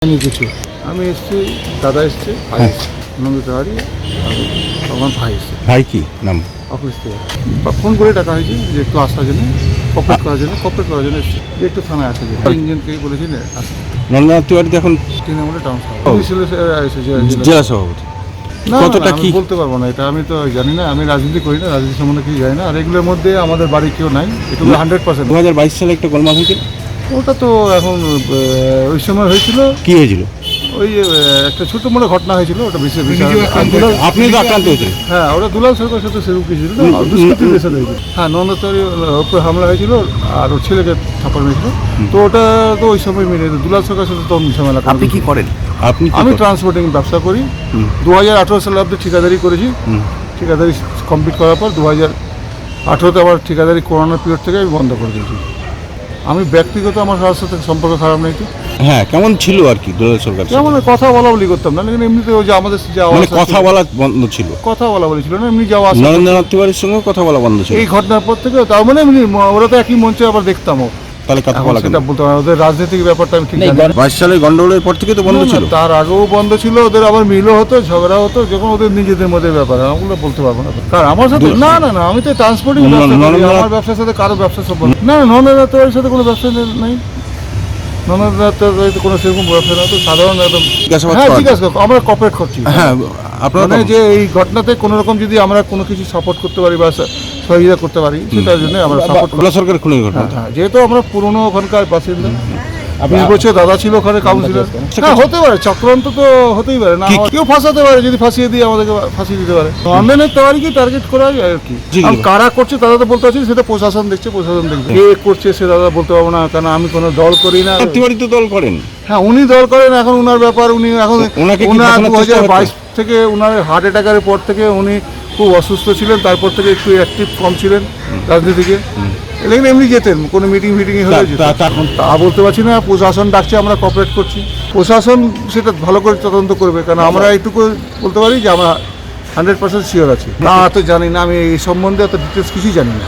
কিছু আমি এসছি, দাদা এসছে, ভাই এসছে, নন্দতাহারি আমার ভাই এসছে। ভাই কি নাম? অফিস থেকে ফোন করে ডাকা হয়েছে যে একটু আসার জন্য, কপারেট করার জন্য এসছে, যে একটু থানায় আসে যে ইঞ্জিনকে বলেছিলেন আসতে। নন্দনাথ তিওয়ারি এখন তৃণমূলের টাউন জেলা সভাপতি। না কতটা আমি কি বলতে পারবো না, এটা আমি তো জানি না, আমি রাজনীতি করি না, রাজনীতি সম্বন্ধে কিছু জানি না। আর এগুলোর মধ্যে আমাদের বাড়ি কেউ নাই, এটা 100%। 2022 সালে একটা গোলমাল হয়েছিল, ওটা তো এখন ওই সময় হয়েছিল, কি হয়েছিল? ওই একটা ছোট মোটো ঘটনা হয়েছিল, ওটা বেশি আপনি তো আক্রান্ত হয়েছিলেন। হ্যাঁ, ওটা দুলাল সরকারের সাথে সেরকম কিছু ছিল না, দুষ্কৃতির বেশি হয়েছিল। হ্যাঁ, নন্দতাহারির উপরে হামলা হয়েছিল আর ওর ছেলেকে থাপ্পড় মেরেছিল। তো ওটা তো ওই সময় মেরে দুলাল সরকারের সাথে তখন ঝামেলা। আপনি কি করেন? আমি ট্রান্সপোর্টিং ব্যবসা করি। 2018 সালে অব্দি ঠিকাদারি করেছি। ঠিকাদারি কমপ্লিট করার পর 2018-তে আবার ঠিকাদারি করোনার পিরিয়ড থেকে আমি বন্ধ করে দিয়েছি। আমি ব্যক্তিগত আমার কারোর সাথে সম্পর্ক খারাপ নেই তো। হ্যাঁ, কেমন ছিল আর কি দুলাল সরকার? যেমন কথা বলা বলি করতাম না, কিন্তু এমনিতে ওই যে আমাদের যাওয়া মানে কথা বলা বন্ধ ছিল? কথা বলা বলি ছিল না, এমনি যাওয়া আসা। নরেন্দ্রনাথ তিওয়ারির সঙ্গে কথা বলা বন্ধ ছিল এই ঘটনার পর থেকে তার মানে এমনি ওরা তো একই মঞ্চে আবার দেখতামও। তাহলে কথা বলা কেন? সেটা বলতে পারবো, ওদের রাজনৈতিক ব্যাপারটা আমি ঠিক জানি না। 22 সালের গন্ডগোলের পর থেকে তো বন্ধ ছিল। তার আগেও বন্ধ ছিল, ওদের আবার মিলও হতো, ঝগড়া হতো, যখন ওদের নিজেদের মধ্যে ব্যাপার, ওগুলো বলতে পারবো না। কারণ আমার সাথে না না না, আমি তো ট্রান্সপোর্টিং ব্যবসা করি, আমার ব্যবসার সাথে কারো ব্যবসা সম্পর্ক না। নন্দনাথ তিওয়ারির সাথে কোনো ব্যবসা নেই, নন্দনাথ তিওয়ারির কোনো সেরকম ব্যবসা না, তো সাধারণ একদম। হ্যাঁ, ঠিক আছে, আমরা কপারেট করছি। হ্যাঁ, আপনারা মানে যে এই ঘটনাতে কোনো রকম যদি আমরা কোনো কিছু সাপোর্ট করতে পারি বা সহযোগিতা করতে পারি, সেটার জন্য আমরা সাপোর্ট করি। দুলাল সরকার খুনের ঘটনা। হ্যাঁ, যেহেতু আমরা পুরনো ওখানকার বাসিন্দা, 20 বছর দাদা ছিল ওখানে কাউন্সিলর। হ্যাঁ, হতে পারে, চক্রান্ত তো হতেই পারে না, কেউ ফাঁসাতে পারে, যদি ফাঁসিয়ে দিয়ে আমাদেরকে ফাঁসিয়ে দিতে পারে। নন্দনের তিওয়ারিকে টার্গেট করা হয় আর কি। আর কারা করছে তারা তো বলতে পারছি, সেটা প্রশাসন দেখছে, প্রশাসন দেখবে। কে করছে সে দাদা বলতে পারবো না, কারণ আমি কোনো দল করি না। তিওয়ারি তো দল করেন। হ্যাঁ, উনি দল করেন, এখন উনার ব্যাপার। উনি এখন ওনাকে কি উনার দেখানোর চেষ্টা 2022 থেকে উনার হার্ট অ্যাটাকের পর থেকে উনি খুব অসুস্থ ছিলেন, তারপর থেকে একটু অ্যাক্টিভ কম ছিলেন রাজনীতিকে। লেকিন এমনি যেতেন, কোনো মিটিংয়ে হলে যেতেন। তা বলতে পারছি না, প্রশাসন ডাকছে, আমরা কোঅপারেট করছি। প্রশাসন সেটা ভালো করে তদন্ত করবে, কারণ আমরা এইটুকু বলতে পারি যে আমরা 100% শিওর আছি। না, তো জানি না, আমি এই সম্বন্ধে অত ডিটেলস কিছুই জানি না।